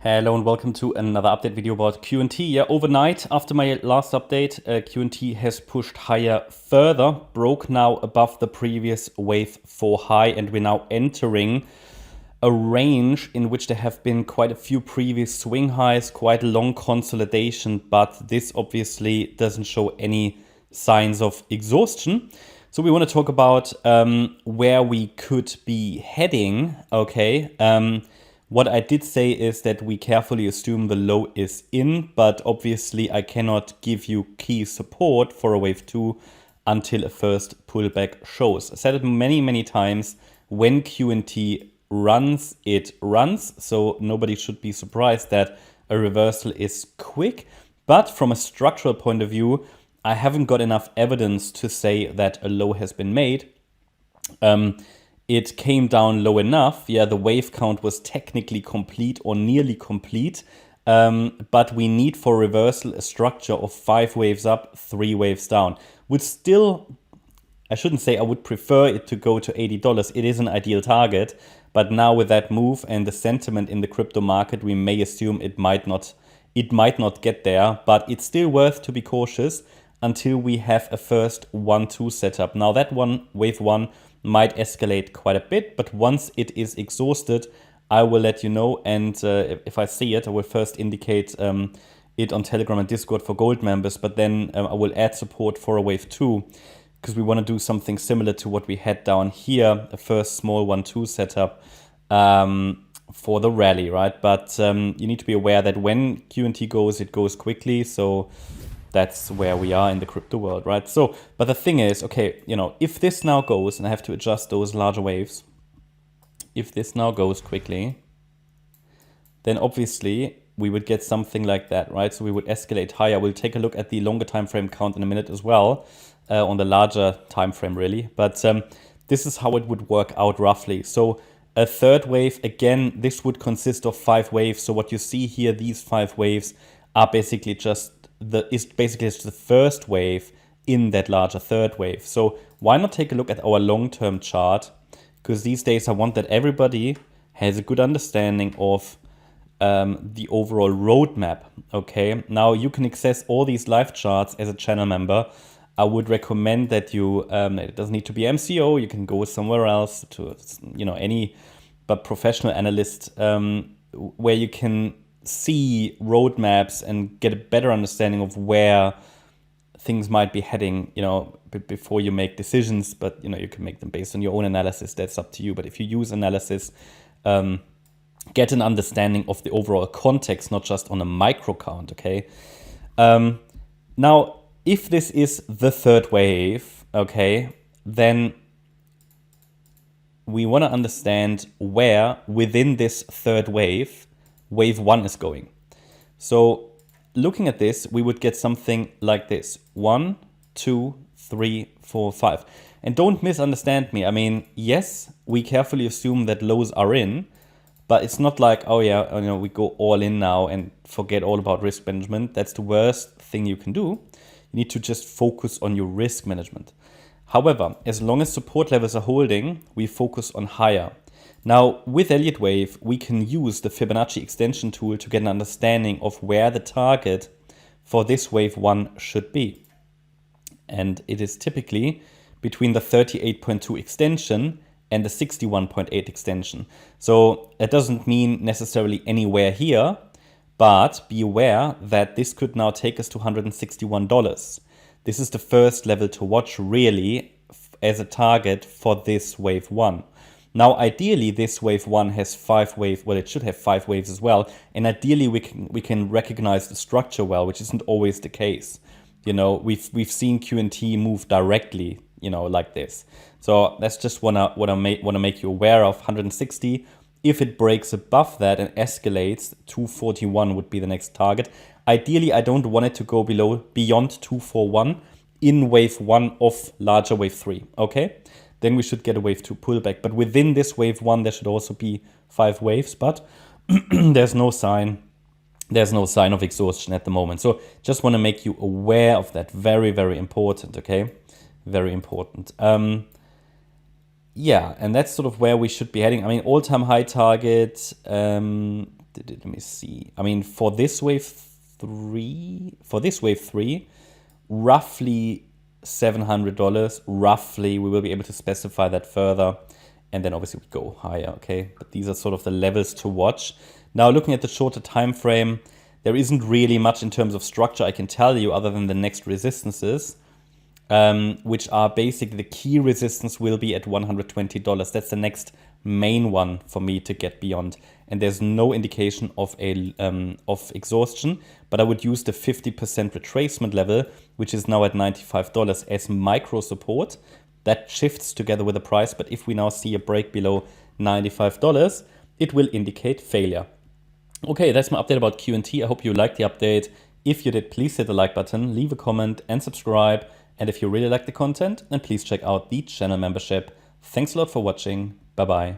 Hello and welcome to another update video about QNT. Yeah, overnight after my last update, QNT has pushed higher further, broke now above the previous wave 4 high, and we're now entering a range in which there have been quite a few previous swing highs, quite a long consolidation, but this obviously doesn't show any signs of exhaustion. So we want to talk about where we could be heading, okay? What I did say is that we carefully assume the low is in, but obviously I cannot give you key support for a wave 2 until a first pullback shows. I said it many times, when QNT runs, it runs, so nobody should be surprised that a reversal is quick. But from a structural point of view, I haven't got enough evidence to say that a low has been made. It came down low enough. Yeah, the wave count was technically complete or nearly complete. But we need for reversal a structure of 5 waves up, 3 waves down. Would still, I shouldn't say I would prefer it to go to $80. It is an ideal target. But now with that move and the sentiment in the crypto market, we may assume it might not get there. But it's still worth to be cautious until we have a first 1-2 setup. Now that one, wave 1, might escalate quite a bit, but once it is exhausted, I will let you know. And if I see it, I will first indicate it on Telegram and Discord for gold members, but then I will add support for a wave 2, because we want to do something similar to what we had down here, a first small 1-2 setup for the rally, right? But you need to be aware that when QNT goes, it goes quickly. So that's where we are in the crypto world, right? So, but the thing is, okay, if this now goes, and I have to adjust those larger waves, if this now goes quickly, then obviously we would get something like that, right? So we would escalate higher. We'll take a look at the longer time frame count in a minute as well, on the larger time frame really. But this is how it would work out roughly. So a third wave, again, this would consist of 5 waves. So what you see here, these 5 waves are basically just the first wave in that larger third wave. So why not take a look at our long-term chart? Because these days I want that everybody has a good understanding of the overall roadmap. Okay, now you can access all these live charts as a channel member. I would recommend that you, it doesn't need to be MCO, you can go somewhere else to, any but professional analyst, where you can see roadmaps and get a better understanding of where things might be heading, before you make decisions. But you can make them based on your own analysis. That's up to you. But if you use analysis, get an understanding of the overall context, not just on a micro count. Okay. Now, if this is the third wave, okay, then we want to understand where within this third wave, wave 1 is going. So looking at this, we would get something like this: 1, 2, 3, 4, 5. And don't misunderstand me. I mean, yes, we carefully assume that lows are in, but it's not like, oh yeah, we go all in now and forget all about risk management. That's the worst thing you can do. You need to just focus on your risk management. However, as long as support levels are holding, we focus on higher. Now, with Elliott Wave, we can use the Fibonacci extension tool to get an understanding of where the target for this wave 1 should be. And it is typically between the 38.2 extension and the 61.8 extension. So that doesn't mean necessarily anywhere here, but be aware that this could now take us to $161. This is the first level to watch really as a target for this wave 1. Now, ideally, this wave 1 has 5 waves. Well, it should have 5 waves as well. And ideally, we can recognize the structure well, which isn't always the case. We've seen QNT move directly, like this. So that's just wanna make you aware of 160. If it breaks above that and escalates, 241 would be the next target. Ideally, I don't want it to go beyond 241 in wave 1 of larger wave 3. Okay. Then we should get a wave 2 pullback. But within this wave 1, there should also be 5 waves, but there's no sign of exhaustion at the moment. So just want to make you aware of that. Very, very important, okay? Very important. Yeah, and that's sort of where we should be heading. I mean, all-time high target, let me see. I mean, for this wave three, roughly $700, roughly. We will be able to specify that further. And then obviously we go higher, okay? But these are sort of the levels to watch. Now, looking at the shorter time frame, there isn't really much in terms of structure I can tell you other than the next resistances, which are basically the key resistance will be at $120. That's the next main one for me to get beyond. And there's no indication of exhaustion, but I would use the 50% retracement level, which is now at $95 as micro support. That shifts together with the price, but if we now see a break below $95, it will indicate failure. Okay, that's my update about QNT. I hope you liked the update. If you did, please hit the like button, leave a comment and subscribe. And if you really like the content, then please check out the channel membership. Thanks a lot for watching. Bye-bye.